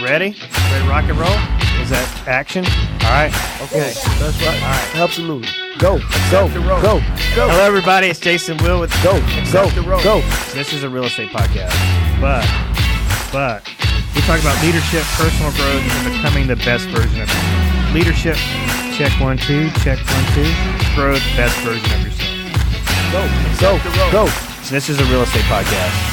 Ready to rock and roll? Is that action? All right. Okay. That's right. All right. Absolutely. Go. Go. Hello, everybody. It's Jason Will with Go. So this is a real estate podcast, but we talk about leadership, personal growth, and becoming the best version of yourself. Leadership, check 1, 2, check 1, 2. Growth, best version of yourself. Go. So this is a real estate podcast.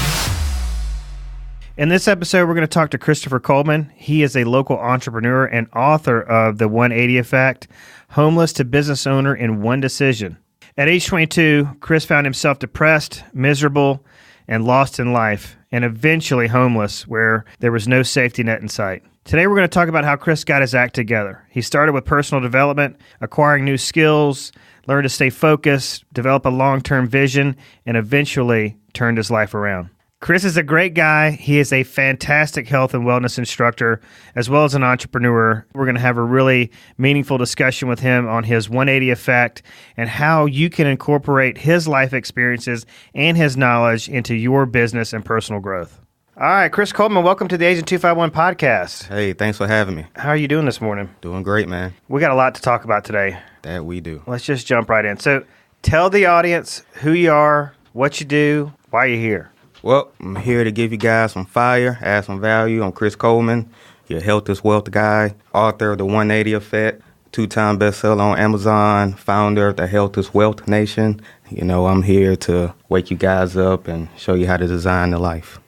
In this episode, we're going to talk to Christopher Coleman. He is a local entrepreneur and author of The 180 Effect, Homeless to Business Owner in One Decision. At age 22, Chris found himself depressed, miserable, and lost in life, and eventually homeless, where there was no safety net in sight. Today, we're going to talk about how Chris got his act together. He started with personal development, acquiring new skills, learned to stay focused, develop a long-term vision, and eventually turned his life around. Chris is a great guy. He is a fantastic health and wellness instructor, as well as an entrepreneur. We're going to have a really meaningful discussion with him on his 180 effect and how you can incorporate his life experiences and his knowledge into your business and personal growth. All right, Chris Coleman, welcome to the Agent 251 podcast. Hey, thanks for having me. How are you doing this morning? Doing great, man. We got a lot to talk about today. That we do. Let's just jump right in. So tell the audience who you are, what you do, why you're here. Well, I'm here to give you guys some fire, add some value. I'm Chris Coleman, your health is wealth guy, author of The 180 Effect, 2-time bestseller on Amazon, founder of the Health is Wealth Nation. You know, I'm here to wake you guys up and show you how to design the life.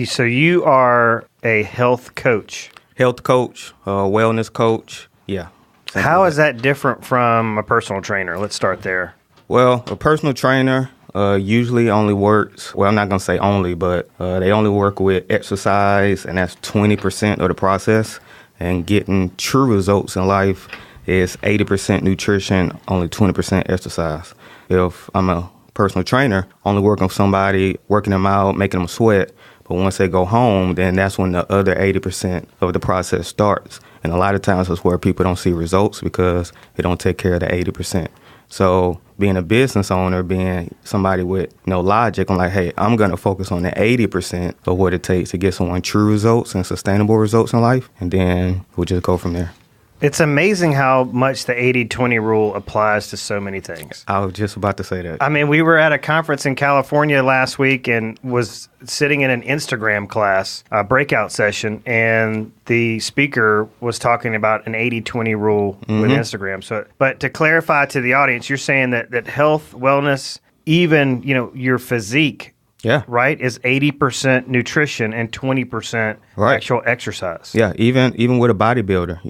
So you are a health coach. Health coach, wellness coach, yeah. How is that different from a personal trainer? Let's start there. Well, a personal trainer usually only works, well, I'm not going to say only, but they only work with exercise, and that's 20% of the process. And getting true results in life is 80% nutrition, only 20% exercise. If I'm a personal trainer, only working with somebody, working them out, making them sweat, but once they go home, then that's when the other 80% of the process starts. And a lot of times that's where people don't see results because they don't take care of the 80%. So being a business owner, being somebody with no logic, I'm like, hey, I'm going to focus on the 80% of what it takes to get someone true results and sustainable results in life. And then we'll just go from there. It's amazing how much the 80-20 rule applies to so many things. I was just about to say that. I mean, we were at a conference in California last week and was sitting in an Instagram class, a breakout session, and the speaker was talking about an 80-20 rule with Instagram. So, but to clarify to the audience, you're saying that health, wellness, even, your physique, yeah, right, is 80% nutrition and 20% actual exercise. Yeah, even with a bodybuilder,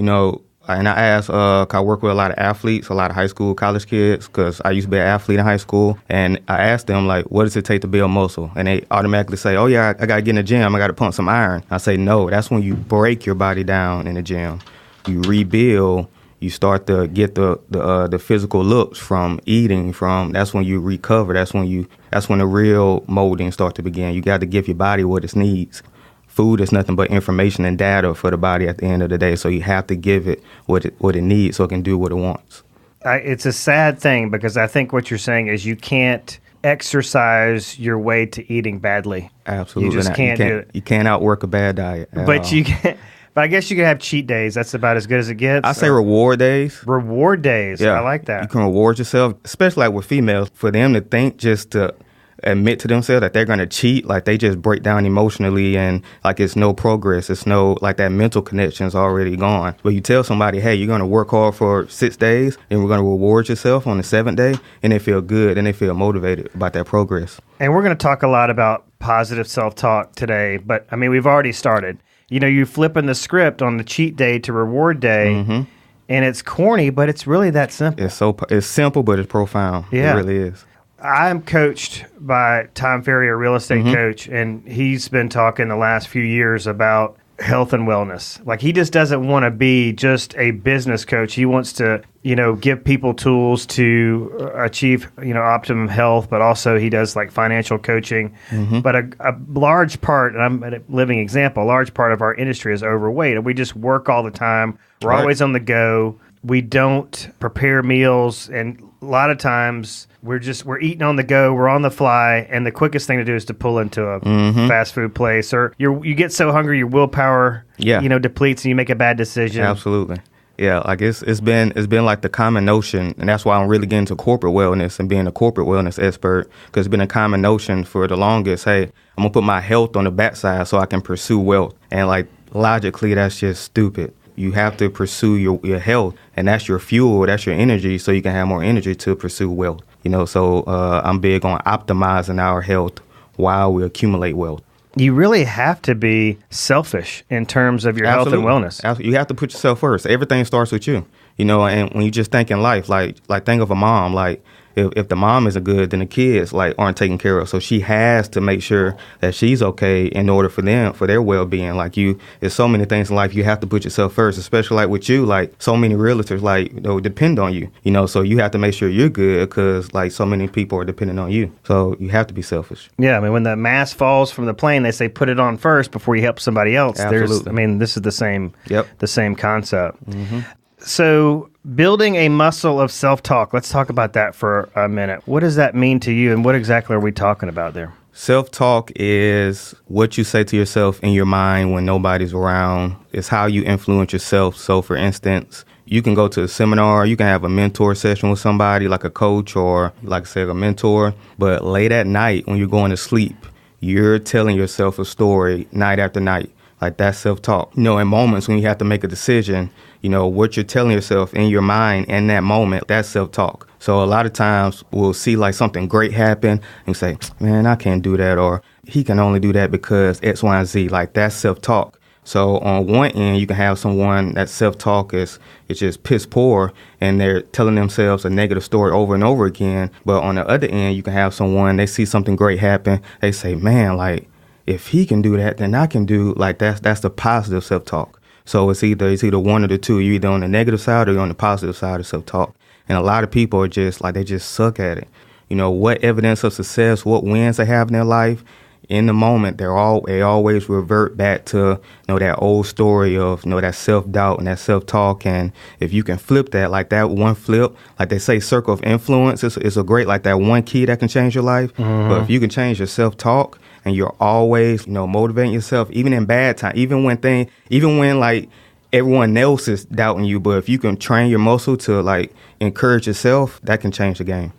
and I asked, I work with a lot of athletes, a lot of high school, college kids, because I used to be an athlete in high school. And I asked them, like, what does it take to build muscle? And they automatically say, oh, yeah, I got to get in the gym. I got to pump some iron. I say, no, that's when you break your body down in the gym. You rebuild. You start to get the physical looks from eating. That's when you recover. That's when the real molding starts to begin. You got to give your body what it needs. Food is nothing but information and data for the body at the end of the day. So you have to give it what it needs so it can do what it wants. It's a sad thing because I think what you're saying is you can't exercise your way to eating badly. Absolutely. You just can't do it. You can't outwork a bad diet. But you can. But I guess you can have cheat days. That's about as good as it gets. I say reward days. Reward days. Yeah. I like that. You can reward yourself, especially like with females, for them to think just to admit to themselves that they're going to cheat, like they just break down emotionally and like it's no progress. It's no, like that mental connection is already gone. But you tell somebody, hey, you're going to work hard for 6 days and we're going to reward yourself on the 7th day, and they feel good and they feel motivated about that progress. And we're going to talk a lot about positive self-talk today, but I mean, we've already started. You're flipping the script on the cheat day to reward day, and it's corny, but it's really that simple. It's simple, but it's profound. Yeah. It really is. I'm coached by Tom Ferry, a real estate coach, and he's been talking the last few years about health and wellness. Like, he just doesn't want to be just a business coach. He wants to, give people tools to achieve, optimum health, but also he does like financial coaching. But a large part, and I'm a living example, a large part of our industry is overweight, and we just work all the time. We're always on the go. we don't prepare meals, and a lot of times we're eating on the go, we're on the fly, and the quickest thing to do is to pull into a fast food place, or you get so hungry your willpower depletes and you make a bad decision. Absolutely. Yeah, like it's been like the common notion, and that's why I'm really getting into corporate wellness and being a corporate wellness expert, because it's been a common notion for the longest. Hey, I'm gonna put my health on the backside so I can pursue wealth, and like logically that's just stupid. You have to pursue your health, and that's your fuel, that's your energy, so you can have more energy to pursue wealth. So I'm big on optimizing our health while we accumulate wealth. You really have to be selfish in terms of your health and wellness. Absolutely. You have to put yourself first. Everything starts with you. And when you just think in life, like think of a mom, like if the mom isn't good, then the kids aren't taken care of. So she has to make sure that she's okay in order for their well-being. There's so many things in life you have to put yourself first, especially with you, so many realtors depend on you, so you have to make sure you're good because so many people are depending on you. So you have to be selfish. Yeah. I mean, when the mask falls from the plane, they say put it on first before you help somebody else. Absolutely. This is the same concept. Mm-hmm. So building a muscle of self-talk, let's talk about that for a minute. What does that mean to you, and what exactly are we talking about there? Self-talk is what you say to yourself in your mind when nobody's around. It's how you influence yourself. So, for instance, you can go to a seminar, you can have a mentor session with somebody like a coach or, like I said, a mentor. But late at night when you're going to sleep, you're telling yourself a story night after night. That's self-talk. In moments when you have to make a decision, what you're telling yourself in your mind in that moment, that's self-talk. So a lot of times we'll see something great happen and say, man, I can't do that, or he can only do that because X, Y, and Z. That's self-talk. So on one end, you can have someone that self-talk is just piss poor and they're telling themselves a negative story over and over again. But on the other end, you can have someone, they see something great happen. They say, man, if he can do that, then I can do that's the positive self-talk. So it's either one of the two. You're either on the negative side or you're on the positive side of self-talk. And a lot of people are just they just suck at it. What evidence of success, what wins they have in their life, in the moment, they always revert back to that old story of that self-doubt and that self-talk. And if you can flip that, that one flip, they say circle of influence is a great that one key that can change your life. Mm-hmm. But if you can change your self-talk and you're always motivating yourself, even in bad time, even when everyone else is doubting you, but if you can train your muscle to encourage yourself, that can change the game.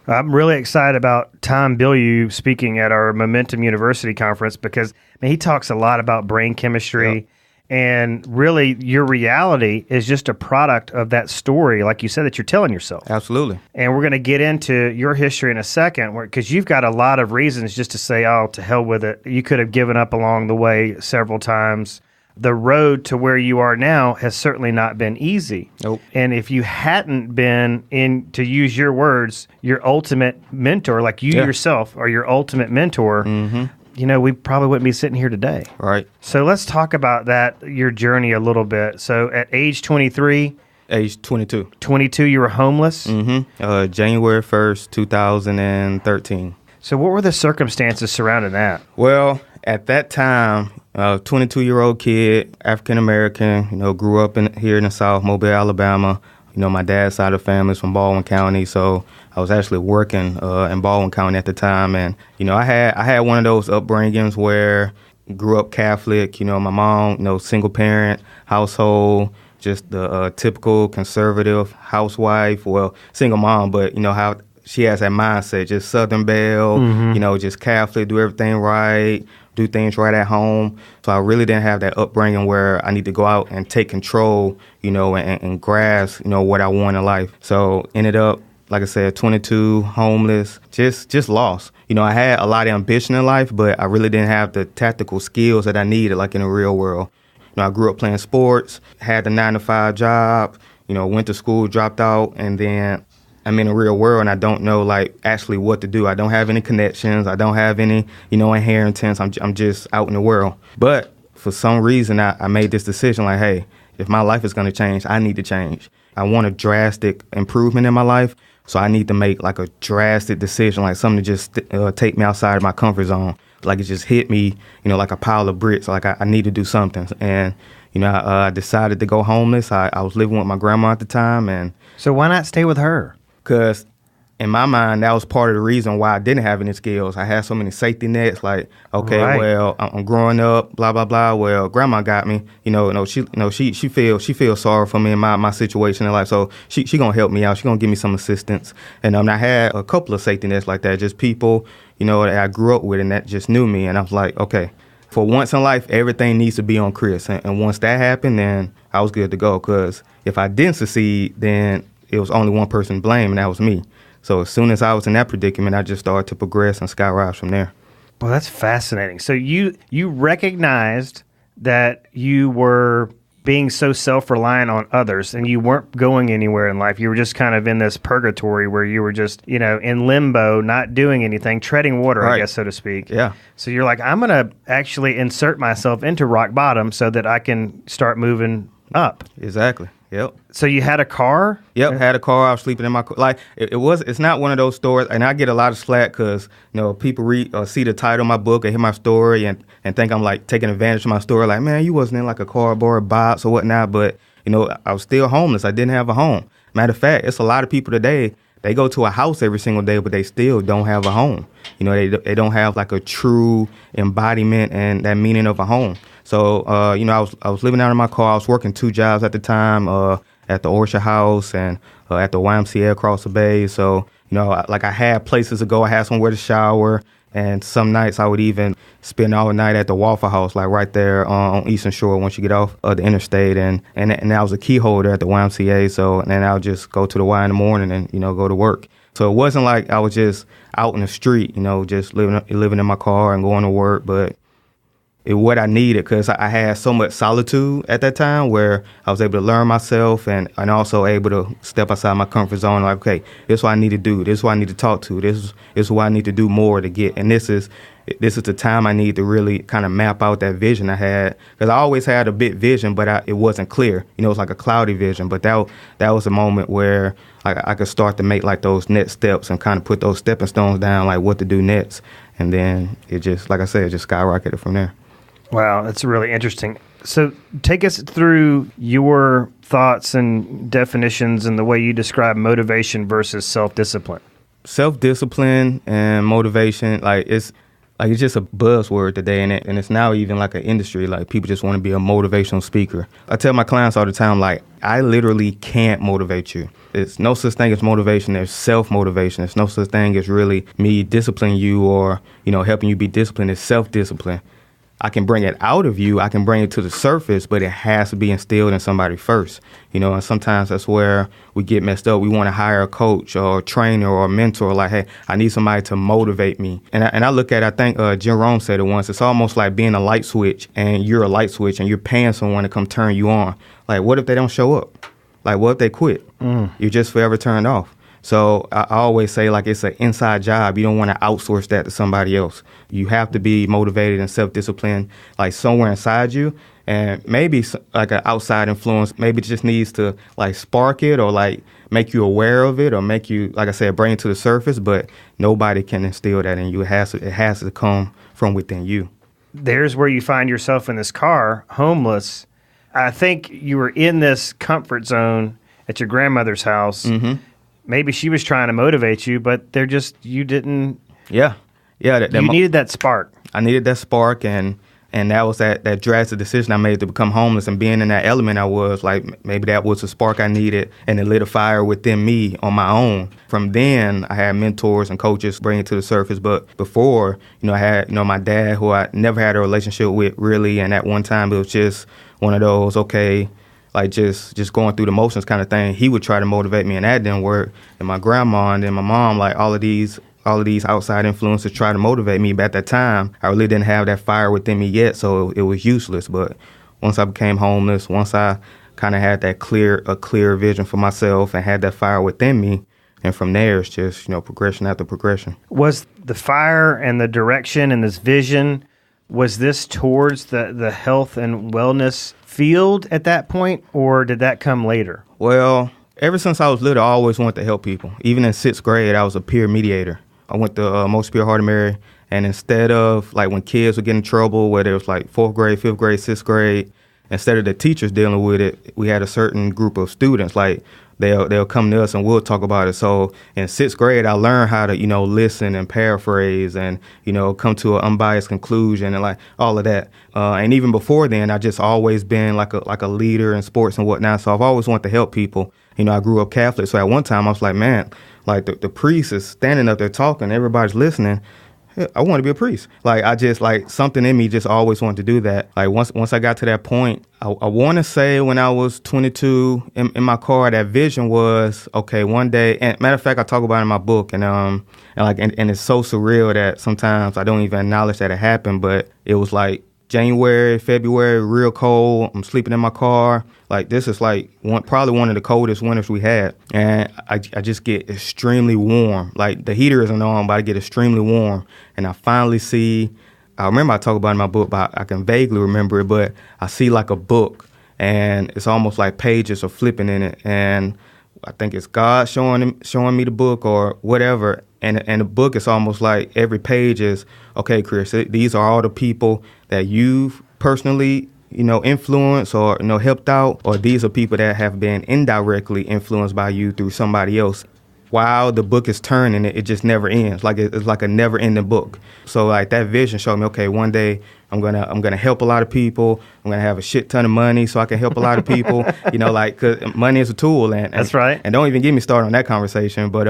I'm really excited about Tom Bilyeu speaking at our Momentum University conference because he talks a lot about brain chemistry. Yep. And really, your reality is just a product of that story, like you said, that you're telling yourself. Absolutely. And we're going to get into your history in a second, because you've got a lot of reasons just to say, oh, to hell with it. You could have given up along the way several times. The road to where you are now has certainly not been easy. Nope. And if you hadn't been, to use your words, your ultimate mentor, like you yourself are your ultimate mentor, mm-hmm. We probably wouldn't be sitting here today. Right. So let's talk about that, your journey a little bit. So at age 23... Age 22. 22, you were homeless? Mm-hmm. January 1st, 2013. So what were the circumstances surrounding that? Well, at that time, 22-year-old kid, African-American, grew up here in the South, Mobile, Alabama. My dad's side of the family is from Baldwin County, so I was actually working in Baldwin County at the time. And, I had one of those upbringings where grew up Catholic, my mom, single parent household, just the typical conservative housewife, well, single mom, but, how she has that mindset, just Southern Belle, mm-hmm. Just Catholic, do everything right, do things right at home. So I really didn't have that upbringing where I need to go out and take control, and grasp, what I want in life. So ended up, like I said, 22, homeless, just lost. I had a lot of ambition in life, but I really didn't have the tactical skills that I needed, in the real world. I grew up playing sports, had the 9-to-5 job, went to school, dropped out, and then I'm in the real world and I don't know actually what to do. I don't have any connections. I don't have any, inheritance. I'm just out in the world. But for some reason, I made this decision hey, if my life is going to change, I need to change. I want a drastic improvement in my life. So I need to make a drastic decision, something to just take me outside of my comfort zone. like it just hit me, like a pile of bricks. Like I need to do something. And, I decided to go homeless. I was living with my grandma at the time. And So why not stay with her? because in my mind, that was part of the reason why I didn't have any skills. I had so many safety nets. Like, okay, Right. well, I'm growing up, blah blah blah. Well, grandma got me. She feels sorry for me in my situation in life. So she gonna help me out. She gonna give me some assistance. And I had a couple of safety nets like that. Just people, that I grew up with and that just knew me. And I was like, okay, for once in life, everything needs to be on Chris. And once that happened, then I was good to go. Because if I didn't succeed, then it was only one person to blame, and that was me. So as soon as I was in that predicament, I just started to progress and skyrise from there. Well, that's fascinating. So you recognized that you were being so self-reliant on others and you weren't going anywhere in life. You were just kind of in this purgatory where you were just, in limbo, not doing anything, treading water, Right. I guess, so to speak. Yeah. So you're like, I'm going to actually insert myself into rock bottom so that I can start moving up. Exactly. Yep. So you had a car? Yep, had a car. I was sleeping in my car. Like it's not one of those stories, and I get a lot of slack because people read or see the title of my book or hear my story and think I'm like taking advantage of my story. Like, man, you wasn't in like a cardboard box or whatnot, but I was still homeless. I didn't have a home. Matter of fact, it's a lot of people today. They go to a house every single day, but they still don't have a home. They don't have like a true embodiment and that meaning of a home. So, I was living out in my car. I was working 2 jobs at the time, at the Orchard House and at the YMCA across the bay. So, I had places to go. I had somewhere to shower. And some nights I would even spend all night at the Waffle House, like right there on Eastern Shore once you get off of the interstate. And I was a key holder at the YMCA. So then I would just go to the Y in the morning and, go to work. So it wasn't like I was just out in the street, just living in my car and going to work. But what I needed, because I had so much solitude at that time where I was able to learn myself and also able to step outside my comfort zone. Like, okay, this is what I need to do. This is what I need to talk to. This is what I need to do more to get. And this is the time I need to really kind of map out that vision I had. Because I always had a big vision, but it wasn't clear. It was like a cloudy vision. But that was a moment where I could start to make like those next steps and kind of put those stepping stones down, like what to do next. And then it just, like I said, it just skyrocketed from there. Wow, that's really interesting. So take us through your thoughts and definitions and the way you describe motivation versus self-discipline. Self-discipline and motivation, it's just a buzzword today, and it's now even like an industry. Like people just want to be a motivational speaker. I tell my clients all the time, like I literally can't motivate you. There's no such thing as motivation. There's self-motivation. There's no such thing as really me disciplining you or helping you be disciplined. It's self-discipline. I can bring it out of you. I can bring it to the surface, but it has to be instilled in somebody first. And sometimes that's where we get messed up. We want to hire a coach or a trainer or a mentor. Like, hey, I need somebody to motivate me. And I look at, I think Jim Rohn said it once. It's almost like being a light switch, and you're a light switch, and you're paying someone to come turn you on. Like, what if they don't show up? Like, what if they quit? You're just forever turned off. So I always say, like, it's an inside job. You don't want to outsource that to somebody else. You have to be motivated and self-disciplined, like, somewhere inside you. And maybe, like, an outside influence, maybe it just needs to, like, spark it or, like, make you aware of it or make you, like I said, bring it to the surface. But nobody can instill that in you. It has to come from within you. There's where you find yourself in this car, homeless. I think you were in this comfort zone at your grandmother's house. Mm-hmm. Maybe she was trying to motivate you, but you didn't. Yeah. You needed that spark. I needed that spark, and that was that drastic decision I made to become homeless. And being in that element I was, like, maybe that was the spark I needed, and it lit a fire within me on my own. From then, I had mentors and coaches bring it to the surface. But before, I had, my dad, who I never had a relationship with, really. And at one time, it was just one of those, okay, like just going through the motions kind of thing. He would try to motivate me, and that didn't work. And my grandma and then my mom, like all of these outside influences try to motivate me. But at that time, I really didn't have that fire within me yet, so it was useless. But once I became homeless, once I kind of had a clear vision for myself and had that fire within me, and from there it's just progression after progression. Was the fire and the direction and this vision, was this towards the health and wellness field at that point, or did that come later? Well, ever since I was little, I always wanted to help people. Even in 6th grade, I was a peer mediator. I went to Most Pure Heart of Mary, And instead of like when kids would get in trouble, whether it was like 4th grade, 5th grade, 6th grade, instead of the teachers dealing with it, we had a certain group of students. Like they'll come to us and we'll talk about it. So in 6th grade, I learned how to, listen and paraphrase and, come to an unbiased conclusion and like all of that. And even before then, I just always been like a leader in sports and whatnot. So I've always wanted to help people. I grew up Catholic. So at one time I was like, man, like the priest is standing up there talking, everybody's listening. I want to be a priest. Like I just like something in me just always wanted to do that. Like once I got to that point, I want to say when I was 22 in my car, that vision was okay. One day, and matter of fact, I talk about it in my book, and it's so surreal that sometimes I don't even acknowledge that it happened. But it was like January, February, real cold. I'm sleeping in my car. Like this is like probably one of the coldest winters we had, and I just get extremely warm. Like the heater isn't on, but I get extremely warm, and I finally see. I remember I talk about it in my book, but I can vaguely remember it. But I see like a book, and it's almost like pages are flipping in it, and I think it's God showing me the book or whatever. And the book is almost like every page is, okay, Chris, these are all the people that you've personally, influenced or, helped out, or these are people that have been indirectly influenced by you through somebody else. While the book is turning, it just never ends. Like it's like a never-ending book. So like that vision showed me, okay, one day I'm gonna help a lot of people. I'm gonna have a shit ton of money so I can help a lot of people. Cause money is a tool, and that's right. And don't even get me started on that conversation. But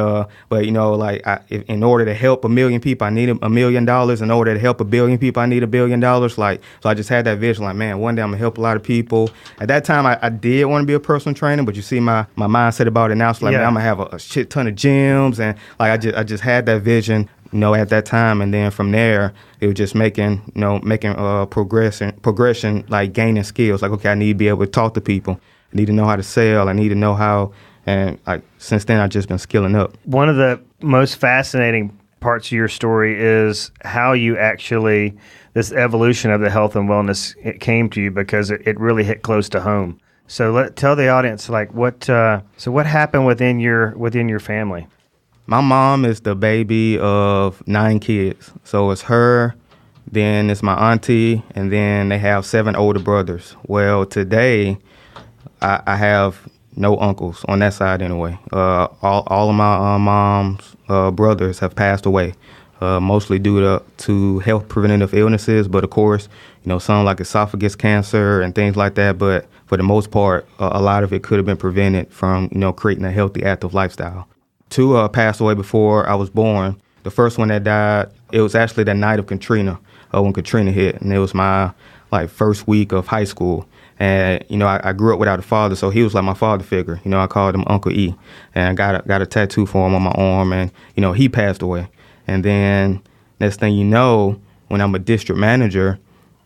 in order to help 1 million people, I need $1 million. In order to help 1 billion people, I need $1 billion. Like so, I just had that vision. Like, man, one day I'm gonna help a lot of people. At that time, I did want to be a personal trainer, but you see my mindset about it now. It's like, man, I'm gonna have a shit ton of gyms, and like I just had that vision. At that time, and then from there, it was just making progression, like gaining skills. Like, okay, I need to be able to talk to people. I need to know how to sell. I need to know how, and like since then, I've just been skilling up. One of the most fascinating parts of your story is how you actually, this evolution of the health and wellness, it came to you because it really hit close to home. So tell the audience like what happened within your family. My mom is the baby of 9 kids. So it's her, then it's my auntie, and then they have 7 older brothers. Well, today, I have no uncles on that side anyway. All of my mom's brothers have passed away, mostly due to health preventative illnesses. But of course, some like esophagus cancer and things like that. But for the most part, a lot of it could have been prevented from, creating a healthy, active lifestyle. 2 passed away before I was born. The first one that died, it was actually the night of Katrina, when Katrina hit, and it was my first week of high school. And I grew up without a father, so he was like my father figure. I called him Uncle E, and I got a tattoo for him on my arm, and he passed away. And then next thing you know, when I'm a district manager,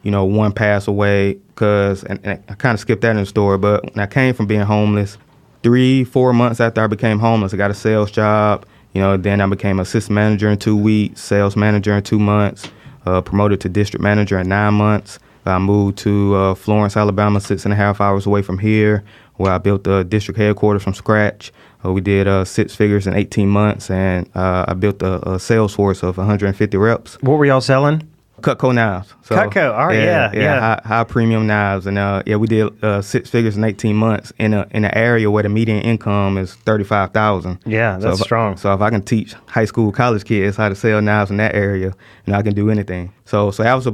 one passed away and I kind of skipped that in the story, but when I came from being homeless, 3-4 months after I became homeless, I got a sales job. Then I became assistant manager in 2 weeks, sales manager in 2 months, promoted to district manager in 9 months. I moved to Florence, Alabama, 6.5 hours away from here, where I built the district headquarters from scratch. We did 6 figures in 18 months, and I built a sales force of 150 reps. What were y'all selling? Cutco knives. So, Cutco, all right, yeah. High premium knives, and we did 6 figures in 18 months in an area where the median income is $35,000. Yeah, that's strong. So if I can teach high school, college kids how to sell knives in that area, I can do anything. So that was a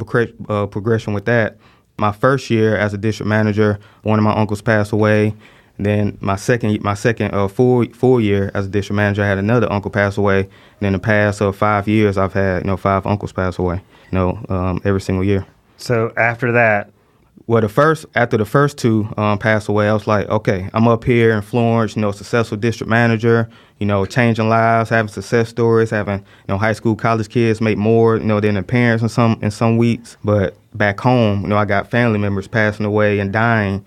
progression with that. My first year as a district manager, one of my uncles passed away. And then my second full year as a district manager, I had another uncle pass away. And in the past 5 years, I've had 5 uncles pass away. Every single year. So after that? Well, after the first 2 passed away, I was like, okay, I'm up here in Florence, successful district manager, changing lives, having success stories, having, high school, college kids make more, than their parents in some weeks. But back home, I got family members passing away and dying,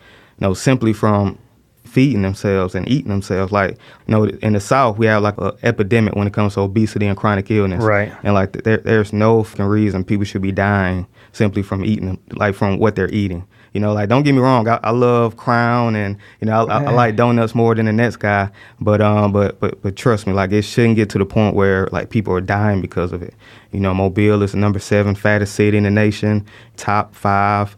simply from feeding themselves and eating themselves. Like, in the South, we have like an epidemic when it comes to obesity and chronic illness. Right. And there's no reason people should be dying simply from eating, like from what they're eating. You know, like, don't get me wrong, I love Crown, and you know, I like donuts more than the next guy. But trust me, like, it shouldn't get to the point where like people are dying because of it. You know, Mobile is the number 7 fattest city in the nation, top 5,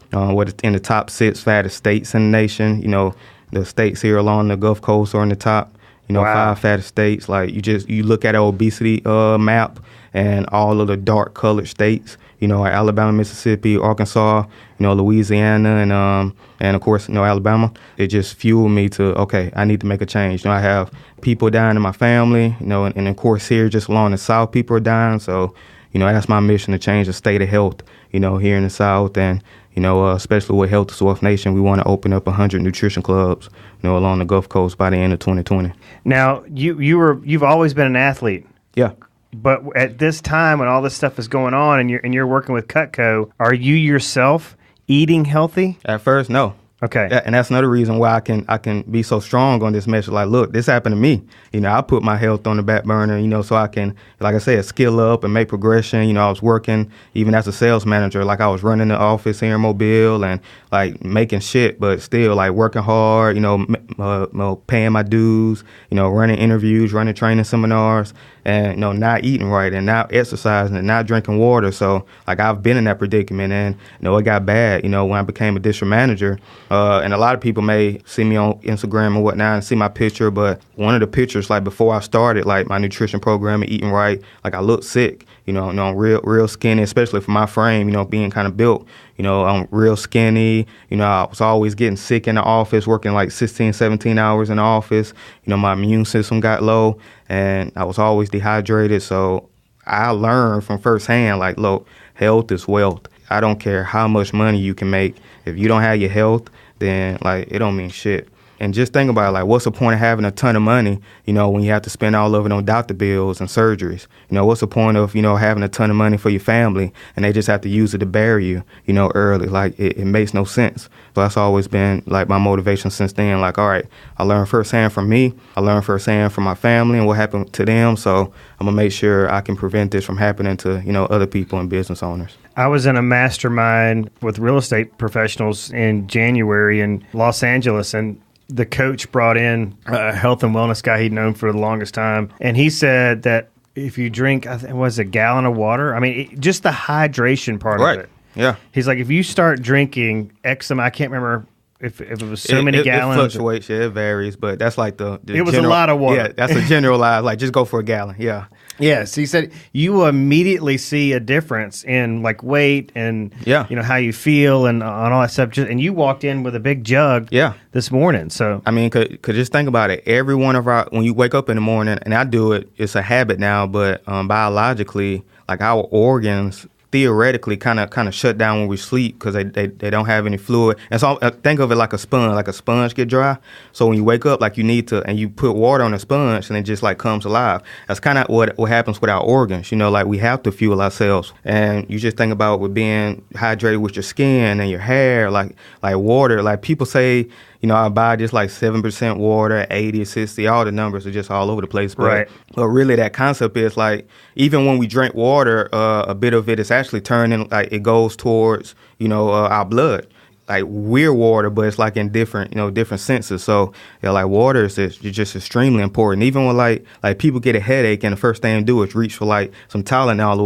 in the top 6 fattest states in the nation. You know, the states here along the Gulf Coast are in the top. You know, 5 fattest states. Like, you look at an obesity map and all of the dark colored states. You know, like Alabama, Mississippi, Arkansas, you know, Louisiana, and of course, you know, Alabama. It just fueled me to, okay, I need to make a change. You know, I have people dying in my family, you know, and of course here just along the South, people are dying. So, you know, that's my mission, to change the state of health, you know, here in the South. And, you know, especially with Health is Wealth Nation, we want to open up 100 nutrition clubs, you know, along the Gulf Coast by the end of 2020. Now, you've always been an athlete. Yeah. But at this time, when all this stuff is going on, and you're working with Cutco, are you yourself eating healthy? At first, no. Okay. And that's another reason why I can be so strong on this message. Like, look, this happened to me. You know, I put my health on the back burner, you know, so I can, like I said, skill up and make progression. You know, I was working even as a sales manager. Like, I was running the office here in Mobile and like making shit, but still like working hard, you know, paying my dues, you know, running interviews, running training seminars, and, you know, not eating right and not exercising and not drinking water. So like, I've been in that predicament, and, you know, it got bad, you know, when I became a district manager. And a lot of people may see me on Instagram and whatnot and see my picture, but one of the pictures, like before I started like my nutrition program and eating right, like I looked sick, you know, real skinny, especially for my frame, you know, being kind of built, you know, I'm real skinny. You know, I was always getting sick in the office, working like 16, 17 hours in the office. You know, my immune system got low, and I was always dehydrated. So I learned from firsthand, like, look, health is wealth. I don't care how much money you can make. If you don't have your health, then like it don't mean shit. And just think about it, like, what's the point of having a ton of money, you know, when you have to spend all of it on doctor bills and surgeries? You know, what's the point of, you know, having a ton of money for your family and they just have to use it to bury you, you know, early? Like, it makes no sense. So that's always been like my motivation since then. Like, all right, I learned firsthand from me. I learned firsthand from my family and what happened to them. So I'm gonna make sure I can prevent this from happening to, you know, other people and business owners. I was in a mastermind with real estate professionals in January in Los Angeles, and the coach brought in a health and wellness guy he'd known for the longest time. And he said that if you drink, I think it was a gallon of water. I mean, just the hydration part of it. Yeah. He's like, if you start drinking X amount, I can't remember if it was so many gallons. It fluctuates, it varies, but that's like the it was a lot of water. Yeah, that's a generalized, like, just go for a gallon. Yeah. Yes, he said you will immediately see a difference in like weight and you know how you feel and on all that stuff. And you walked in with a big jug this morning. So I mean, could just think about it. Every one of our, when you wake up in the morning, and I do it, it's a habit now, but biologically, like, our organs theoretically kind of shut down when we sleep because they don't have any fluid. And so think of it like a sponge get dry. So when you wake up, like, you need to, and you put water on a sponge and it just like comes alive. That's kind of what happens with our organs. You know, like, we have to fuel ourselves. And you just think about with being hydrated with your skin and your hair, like water. Like, people say, you know, our body is like 7% water, 80, 60, all the numbers are just all over the place. But really that concept is like, even when we drink water, a bit of it is actually turning, like, it goes towards, you know, our blood. Like, we're water, but it's like in different, you know, different senses. So, yeah, like, water is just extremely important. Even when like people get a headache and the first thing they do is reach for like some Tylenol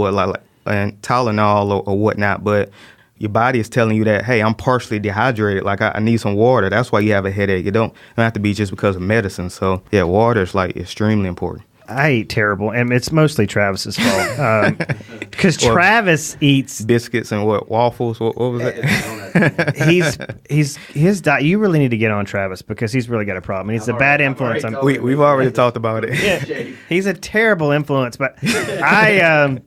or whatnot. But your body is telling you that, hey, I'm partially dehydrated. Like, I need some water. That's why you have a headache. It don't have to be just because of medicine. So, yeah, water is like extremely important. I eat terrible, and it's mostly Travis's fault. Because Travis eats biscuits and waffles. What was it? his diet. You really need to get on Travis because he's really got a problem. He's a bad influence. We've already talked about it. Yeah, he's a terrible influence. But I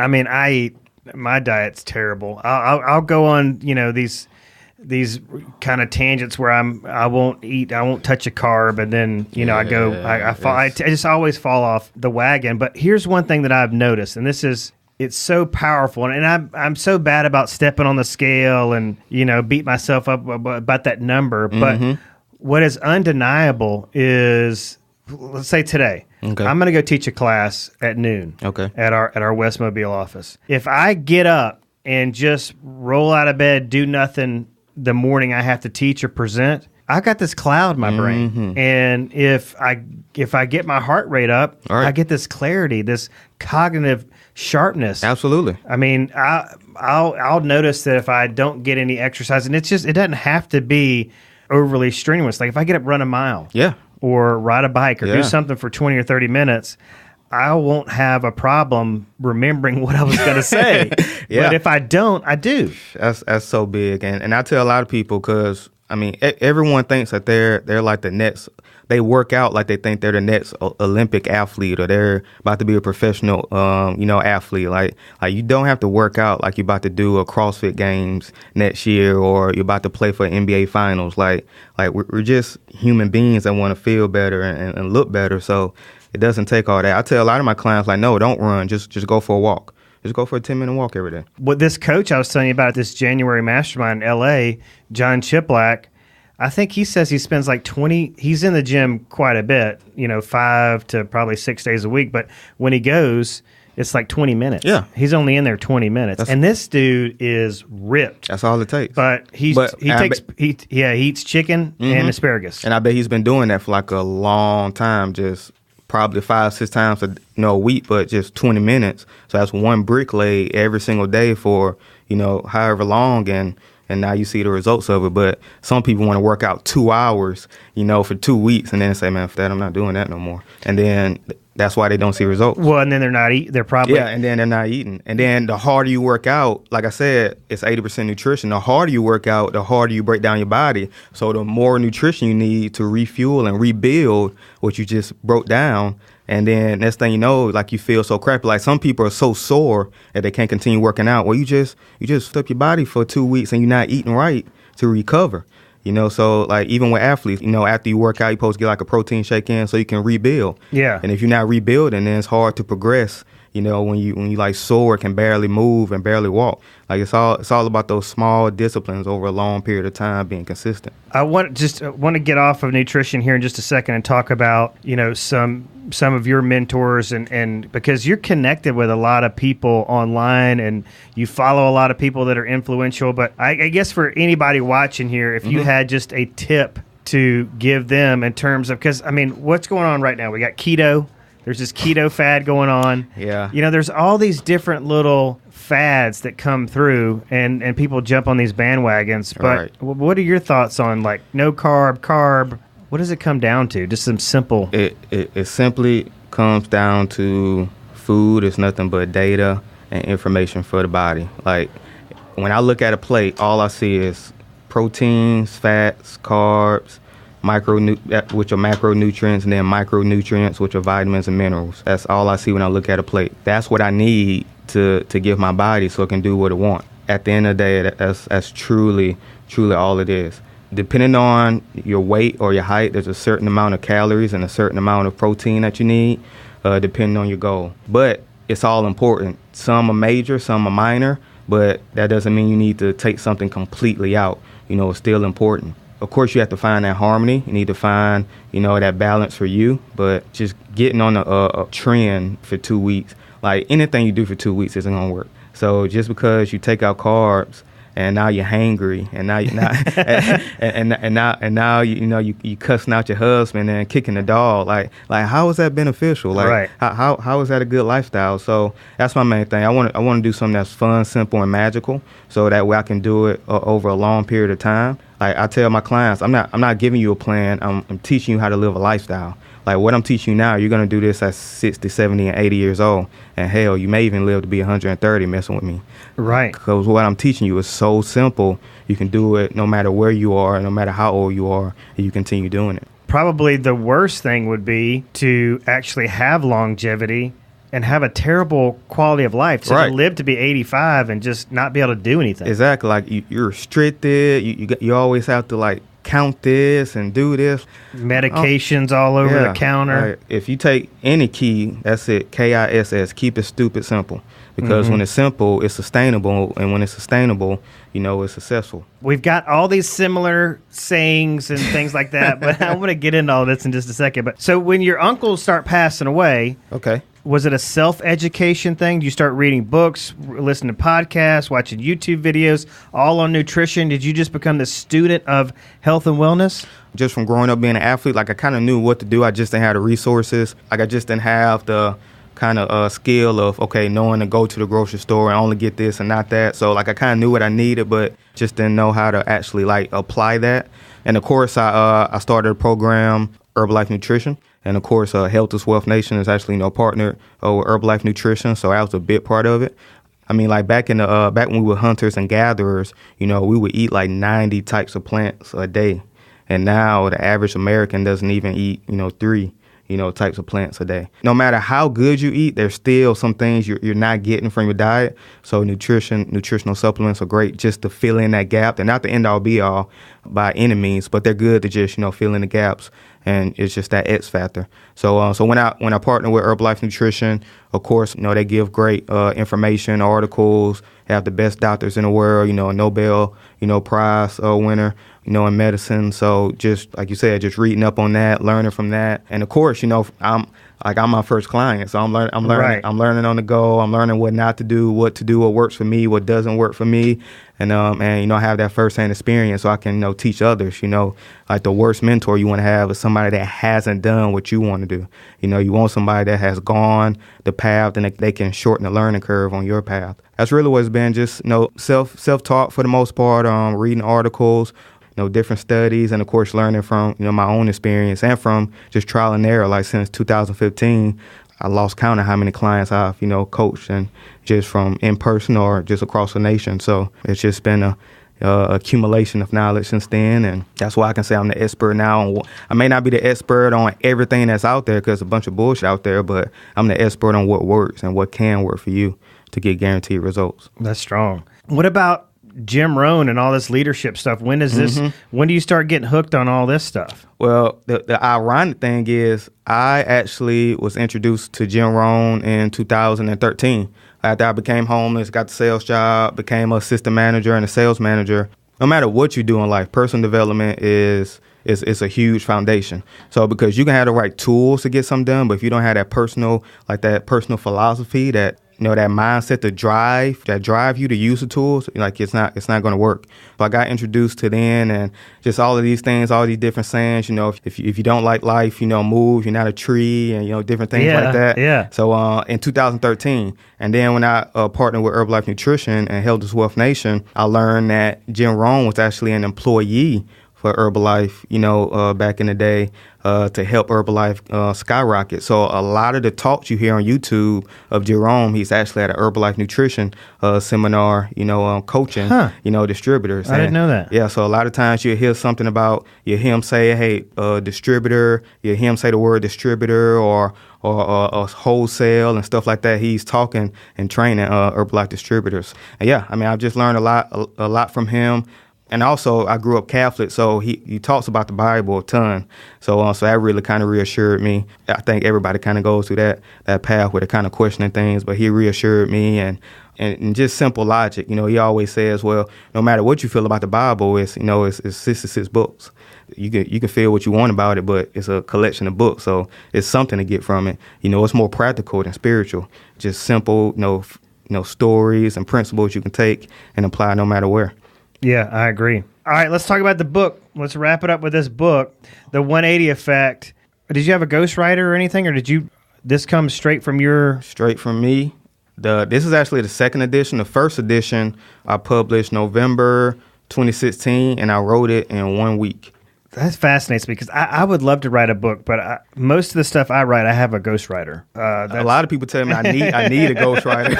mean, I eat. My diet's terrible. I'll go on, you know, these kind of tangents where I won't touch a carb, and then, you know, I just always fall off the wagon. But here's one thing that I've noticed, and it's so powerful, and I'm so bad about stepping on the scale and, you know, beat myself up about that number. But what is undeniable is, let's say today, I'm going to go teach a class at noon at our West Mobile office. If I get up and just roll out of bed, do nothing the morning I have to teach or present, I got this cloud in my brain. And if I get my heart rate up, I get this clarity, this cognitive sharpness. Absolutely. I mean, I'll notice that if I don't get any exercise, and it doesn't have to be overly strenuous. Like if I get up, run a mile, or ride a bike, or do something for 20 or 30 minutes, I won't have a problem remembering what I was going to say. But if I don't, I do. That's so big, and I tell a lot of people, because I mean, everyone thinks that they're like the next. They work out like they think they're the next Olympic athlete, or they're about to be a professional, athlete. Like you don't have to work out like you're about to do a CrossFit Games next year, or you're about to play for NBA Finals. Like we're just human beings that want to feel better and look better. So it doesn't take all that. I tell a lot of my clients, like, no, don't run. Just go for a walk. Just go for a 10-minute walk every day. What this coach I was telling you about at this January mastermind in L.A., John Chiplak, I think he says he spends like 20, he's in the gym quite a bit, 5 to probably 6 days a week. But when he goes, it's like 20 minutes. Yeah. He's only in there 20 minutes. And this dude is ripped. That's all it takes. But he eats chicken and asparagus. And I bet he's been doing that for like a long time, just probably 5-6 times a week, but just 20 minutes. So that's one brick laid every single day for, however long, and now you see the results of it. But some people want to work out 2 hours, for 2 weeks, and then say, man, for that, I'm not doing that no more. And then that's why they don't see results. Well, and then they're not eating. They're probably... Yeah, and then they're not eating. And then the harder you work out, like I said, it's 80% nutrition. The harder you work out, the harder you break down your body. So the more nutrition you need to refuel and rebuild what you just broke down. And then next thing you know, like, you feel so crappy. Like, some people are so sore that they can't continue working out. Well, you just up your body for 2 weeks and you're not eating right to recover. So like, even with athletes, after you work out, you're supposed to get like a protein shake in so you can rebuild. Yeah. And if you're not rebuilding, then it's hard to progress. When you like sore, can barely move and barely walk. Like, it's all about those small disciplines over a long period of time being consistent. I want to get off of nutrition here in just a second and talk about, some of your mentors, and because you're connected with a lot of people online and you follow a lot of people that are influential. But I guess for anybody watching here, if you had just a tip to give them in terms of, because, I mean, what's going on right now? We got keto. There's this keto fad going on. Yeah. There's all these different little fads that come through, and people jump on these bandwagons. But what are your thoughts on, like, no carb? What does it come down to? Just some simple... It simply comes down to food is nothing but data and information for the body. Like, when I look at a plate, all I see is proteins, fats, carbs, which are macronutrients, and then micronutrients, which are vitamins and minerals. That's all I see when I look at a plate. That's what I need to give my body so it can do what it wants. At the end of the day, that's truly all it is. Depending on your weight or your height, there's a certain amount of calories and a certain amount of protein that you need, depending on your goal. But it's all important. Some are major, some are minor, but that doesn't mean you need to take something completely out. It's still important. Of course, you have to find that harmony. You need to find, that balance for you. But just getting on a trend for 2 weeks, like, anything you do for 2 weeks isn't going to work. So just because you take out carbs and now you're hangry, and now you're not, and now you cussing out your husband and kicking the dog, like how is that beneficial? Like, how is that a good lifestyle? So that's my main thing. I want to do something that's fun, simple, and magical, so that way I can do it over a long period of time. Like, I tell my clients, I'm not giving you a plan. I'm teaching you how to live a lifestyle. Like, what I'm teaching you now, you're going to do this at 60, 70, and 80 years old. And hell, you may even live to be 130 messing with me. Right. Because what I'm teaching you is so simple. You can do it no matter where you are, no matter how old you are, and you continue doing it. Probably the worst thing would be to actually have longevity and have a terrible quality of life. So to live to be 85 and just not be able to do anything. Exactly. Like, you're restricted. You always have to, like, count this and do this. Medications all over the counter. Right. If you take any key, that's it, KISS, keep it stupid simple. Because when it's simple, it's sustainable. And when it's sustainable, it's successful. We've got all these similar sayings and things like that, but I want to get into all this in just a second. But so when your uncles start passing away, Was it a self-education thing? Did you start reading books, listening to podcasts, watching YouTube videos, all on nutrition? Did you just become the student of health and wellness? Just from growing up being an athlete, like I kind of knew what to do. I just didn't have the resources. Like I just didn't have the kind of skill of, okay, knowing to go to the grocery store and only get this and not that. So like I kind of knew what I needed, but just didn't know how to actually like apply that. And of course, I started a program, Herbalife Nutrition. And of course, Health is Wealth Nation is actually, partnered with Herbalife Nutrition. So that was a big part of it. I mean, like back in the back when we were hunters and gatherers, we would eat like 90 types of plants a day. And now the average American doesn't even eat, 3. Types of plants a day. No matter how good you eat, there's still some things you're not getting from your diet. So nutritional supplements are great just to fill in that gap. They're not the end all be all by any means, but they're good to just, fill in the gaps. And it's just that X factor. So when I partner with Herbalife Nutrition, of course, they give great information, articles, have the best doctors in the world, a Nobel, Prize winner, in medicine. So just like you said, just reading up on that, learning from that. And of course, I'm my first client. So I'm learning, Right. I'm learning on the go. I'm learning what not to do, what works for me, what doesn't work for me. And I have that firsthand experience so I can, teach others, like the worst mentor you want to have is somebody that hasn't done what you want to do. You want somebody that has gone the path and they can shorten the learning curve on your path. That's really what it's been, just, self-taught for the most part, reading articles, different studies, and of course learning from, my own experience and from just trial and error. Like since 2015, I lost count of how many clients I've, coached, and just from in person or just across the nation. So it's just been a accumulation of knowledge since then, and that's why I can say I'm the expert now. I may not be the expert on everything that's out there because a bunch of bullshit out there, but I'm the expert on what works and what can work for you to get guaranteed results. That's strong. What about Jim Rohn and all this leadership stuff? When is this? When do you start getting hooked on all this stuff? Well, the ironic thing is I actually was introduced to Jim Rohn in 2013. After I became homeless, got the sales job, became an assistant manager and a sales manager. No matter what you do in life, personal development is a huge foundation. So because you can have the right tools to get something done, but if you don't have that personal philosophy, that that mindset, that drive you to use the tools, like it's not going to work. So I got introduced to then, and just all of these things, all these different sayings, if you don't like life, move, you're not a tree, and different things like that. Yeah. So in 2013, and then when I partnered with Herbalife Nutrition and Health is Wealth Nation, I learned that Jim Rohn was actually an employee for Herbalife, back in the day, to help Herbalife skyrocket. So a lot of the talks you hear on YouTube of Jerome, he's actually at an Herbalife Nutrition seminar, coaching, distributors. I didn't know that. Yeah, so a lot of times you hear something about, you hear him say, hey, distributor, you hear him say the word distributor or wholesale and stuff like that. He's talking and training Herbalife distributors. And yeah, I've just learned a lot from him. And also, I grew up Catholic, so he talks about the Bible a ton. So that really kind of reassured me. I think everybody kind of goes through that path where they're kind of questioning things, but he reassured me, and just simple logic. He always says, well, no matter what you feel about the Bible, it's 66 books. You can feel what you want about it, but it's a collection of books, so it's something to get from it. It's more practical than spiritual. Just simple, stories and principles you can take and apply no matter where. Yeah, I agree. All right, let's talk about the book. Let's wrap it up with this book, The 180 Effect. Did you have a ghostwriter or anything, or this come straight from your... Straight from me. This is actually the second edition. The first edition I published November 2016, and I wrote it in 1 week. That fascinates me because I would love to write a book, but most of the stuff I write, I have a ghostwriter. A lot of people tell me I need a ghostwriter,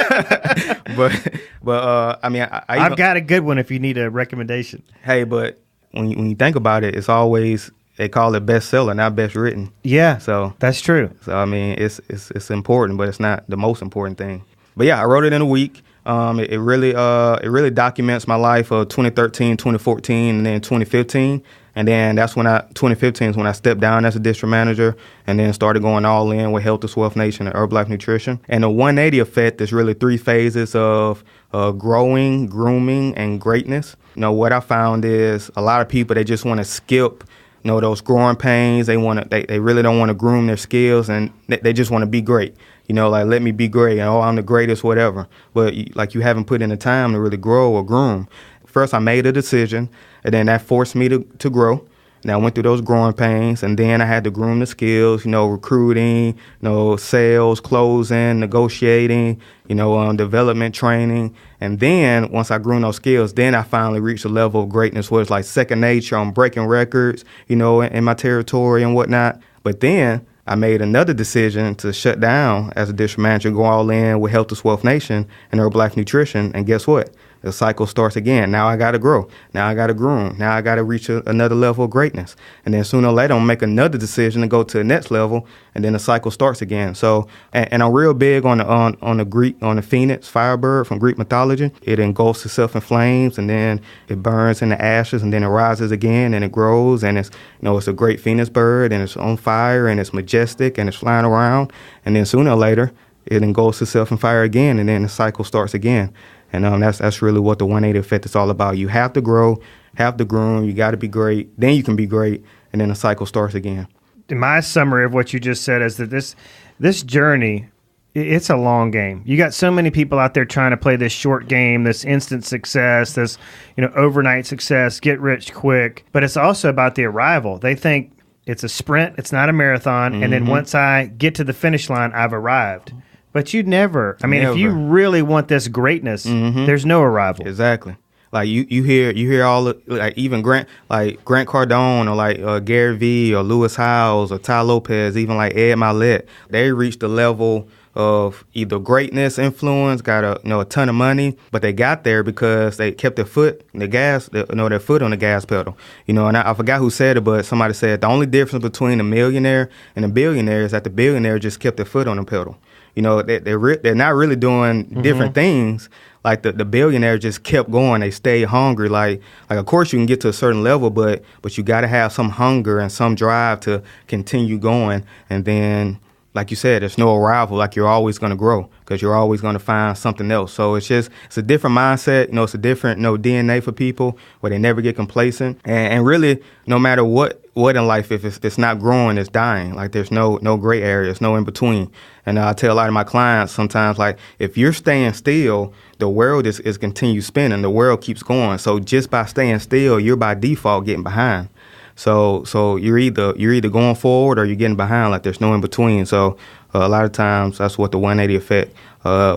but I've got a good one if you need a recommendation. Hey, but when you think about it, it's always, they call it bestseller, not best written. Yeah, so that's true. So it's important, but it's not the most important thing. But yeah, I wrote it in a week. It really documents my life of 2013, 2014, and then 2015. And then 2015 is when I stepped down as a district manager and then started going all in with Health is Wealth Nation and Herbalife Nutrition. And the 180 effect is really 3 phases of growing, grooming, and greatness. What I found is a lot of people, they just want to skip those growing pains. They really don't want to groom their skills, and they just want to be great. Like, let me be great. Oh, I'm the greatest, whatever. But you haven't put in the time to really grow or groom. First, I made a decision, and then that forced me to grow. Now, I went through those growing pains, and then I had to groom the skills, recruiting, sales, closing, negotiating, development, training. And then once I grew those skills, then I finally reached a level of greatness where it's like second nature. I'm breaking records, in my territory and whatnot. But then I made another decision to shut down as a district manager, go all in with Health is Wealth Nation and Herbalife Nutrition. And guess what? The cycle starts again. Now I got to grow. Now I got to groom. Now I got to reach another level of greatness. And then sooner or later, I'm going to make another decision to go to the next level, and then the cycle starts again. So, and I'm real big on the phoenix, firebird from Greek mythology. It engulfs itself in flames, and then it burns in the ashes, and then it rises again, and it grows, and it's a great phoenix bird, and it's on fire, and it's majestic, and it's flying around. And then sooner or later, it engulfs itself in fire again, and then the cycle starts again. And that's really what the 180 effect is all about. You have to grow, have to groom, you got to be great, then you can be great, and then the cycle starts again. My summary of what you just said is that this journey, it's a long game. You got so many people out there trying to play this short game, this instant success, this overnight success, get rich quick. But it's also about the arrival. They think it's a sprint, it's not a marathon, and then once I get to the finish line, I've arrived. But you'd never. I mean, if you really want this greatness, there's no arrival. Exactly. Like you hear all like even Grant Cardone or like Gary Vee or Lewis Howes or Ty Lopez, even like Ed Mylett. They reached the level of either greatness, influence, got a ton of money, but they got there because they kept their foot on the gas, their foot on the gas pedal. And I forgot who said it, but somebody said the only difference between a millionaire and a billionaire is that the billionaire just kept their foot on the pedal. They're not really doing different things. Like the billionaire just kept going. They stayed hungry. Like of course you can get to a certain level, but you got to have some hunger and some drive to continue going. And then, like you said, there's no arrival. Like you're always going to grow because you're always going to find something else. So it's a different mindset. It's a different DNA for people where they never get complacent. And really, no matter what in life, if it's not growing, it's dying. Like there's no gray areas, no in between. And I tell a lot of my clients sometimes, like, if you're staying still, the world is continue spinning. The world keeps going. So just by staying still, you're by default getting behind. So you're either going forward or you're getting behind. Like there's no in between. So a lot of times that's what the 180 effect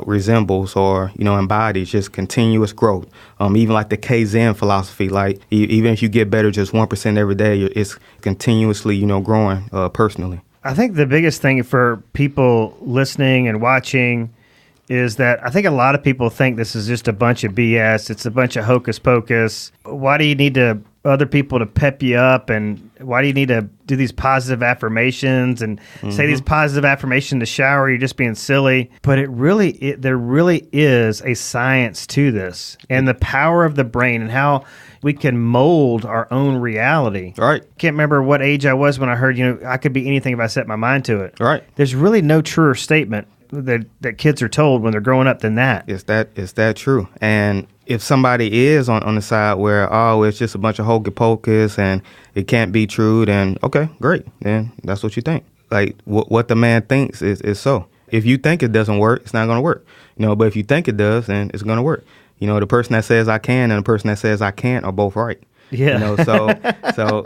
resembles or embodies, just continuous growth. Even like the Kaizen philosophy, like even if you get better just 1% every day, it's continuously growing personally. I think the biggest thing for people listening and watching is that I think a lot of people think this is just a bunch of BS. It's a bunch of hocus pocus. Why do you need other people to pep you up, and why do you need to do these positive affirmations and say these positive affirmations in the shower? You're just being silly. But there really is a science to this, and the power of the brain and how we can mold our own reality. Right. Can't remember what age I was when I heard, I could be anything if I set my mind to it. Right. There's really no truer statement that kids are told when they're growing up than that. It's that true. And if somebody is on the side where, it's just a bunch of hocus pocus and it can't be true, then okay, great. Then that's what you think. Like what the man thinks is so. If you think it doesn't work, it's not going to work. But if you think it does, then it's going to work. The person that says I can and the person that says I can't are both right. Yeah. So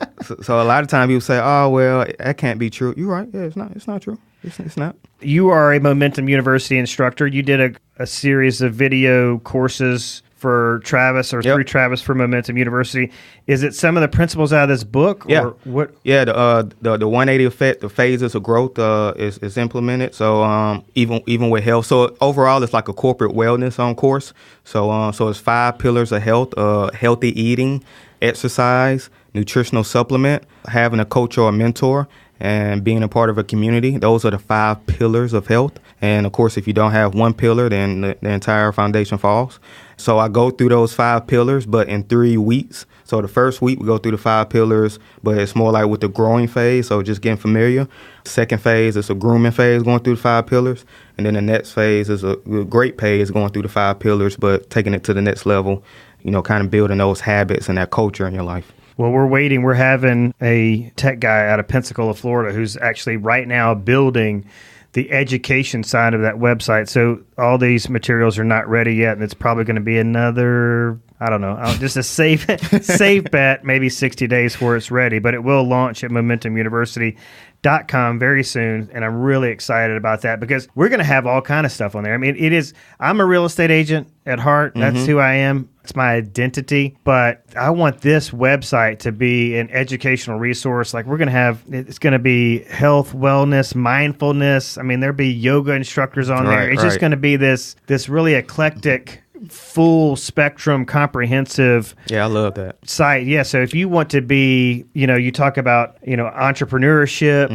a lot of times people say, "Oh, well, that can't be true." You're right. Yeah, it's not true. It's not. You are a Momentum University instructor. You did a series of video courses for Travis or through Travis for Momentum University. Is it some of the principles out of this book? Yeah. Or what? Yeah. The 180 effect, the phases of growth is implemented. So even with health. So overall, it's like a corporate wellness course. So it's 5 pillars of health: healthy eating, exercise, nutritional supplement, having a coach or a mentor, and being a part of a community. Those are the 5 pillars of health. And of course, if you don't have one pillar, then the entire foundation falls. So I go through those 5 pillars, but in 3 weeks. So the first week we go through the 5 pillars, but it's more like with the growing phase, so just getting familiar. Second phase is a grooming phase, going through the 5 pillars. And then the next phase is a great phase, going through the 5 pillars, but taking it to the next level, kind of building those habits and that culture in your life. Well, we're waiting. We're having a tech guy out of Pensacola, Florida, who's actually right now building the education side of that website. So all these materials are not ready yet, and it's probably going to be another, I don't know, just a safe bet, maybe 60 days before it's ready. But it will launch at MomentumUniversity.com very soon, and I'm really excited about that because we're going to have all kind of stuff on there. I mean, I'm a real estate agent at heart. That's who I am. It's my identity, but I want this website to be an educational resource. Like it's going to be health, wellness, mindfulness. I mean, there'll be yoga instructors on there. It's just going to be this really eclectic, full spectrum, comprehensive. Yeah, I love that site. Yeah. So if you want to be, you talk about, entrepreneurship,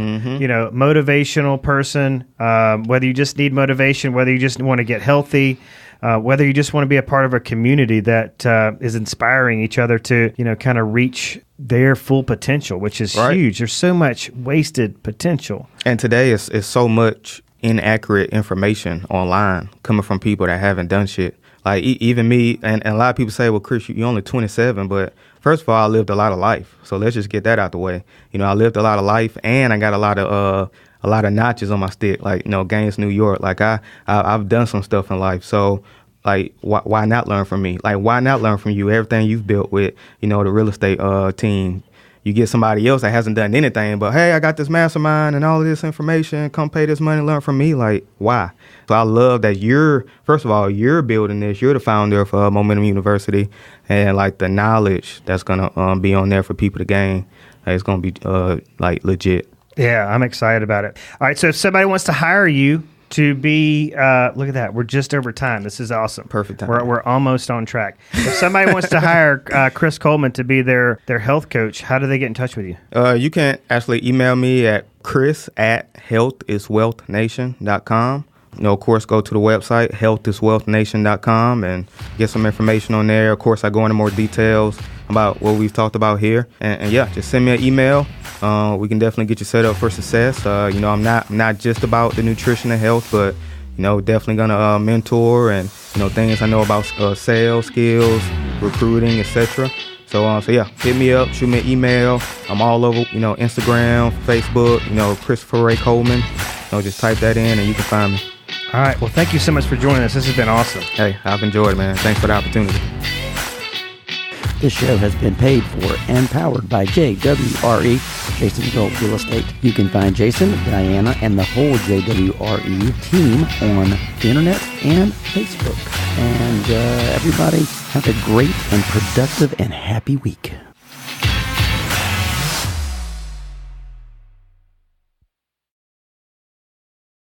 motivational person, whether you just need motivation, whether you just want to get healthy, whether you just want to be a part of a community that is inspiring each other to, kind of reach their full potential, which is huge. There's so much wasted potential. And today is so much inaccurate information online coming from people that haven't done shit. Like even me, and a lot of people say, well, Chris, you're only 27, but first of all, I lived a lot of life. So let's just get that out the way. I lived a lot of life, and I got a lot of notches on my stick, like, Gaines, New York. Like I've done some stuff in life. So like, why not learn from me? Like, why not learn from you? Everything you've built with, the real estate team. You get somebody else that hasn't done anything, but hey, I got this mastermind and all of this information. Come pay this money, learn from me. Like, why? So I love that first of all, you're building this. You're the founder of Momentum University, and like the knowledge that's gonna be on there for people to gain, it's gonna be like legit. Yeah, I'm excited about it. All right, so if somebody wants to hire you to be, look at that, we're just over time. This is awesome. Perfect time. We're almost on track. If somebody wants to hire Chris Coleman to be their health coach, how do they get in touch with you? You can actually email me at chris@healthiswealthnation.com. Of course, go to the website, healthiswealthnation.com, and get some information on there. Of course, I go into more details about what we've talked about here. And yeah, just send me an email. We can definitely get you set up for success. I'm not just about the nutrition and health, but, definitely going to mentor and, things I know about sales skills, recruiting, etc. So yeah, hit me up, shoot me an email. I'm all over, Instagram, Facebook, Christopher Ray Coleman. Just type that in and you can find me. All right. Well, thank you so much for joining us. This has been awesome. Hey, I've enjoyed it, man. Thanks for the opportunity. This show has been paid for and powered by JWRE, Jason Galt Real Estate. You can find Jason, Diana, and the whole JWRE team on the internet and Facebook. And everybody, have a great and productive and happy week.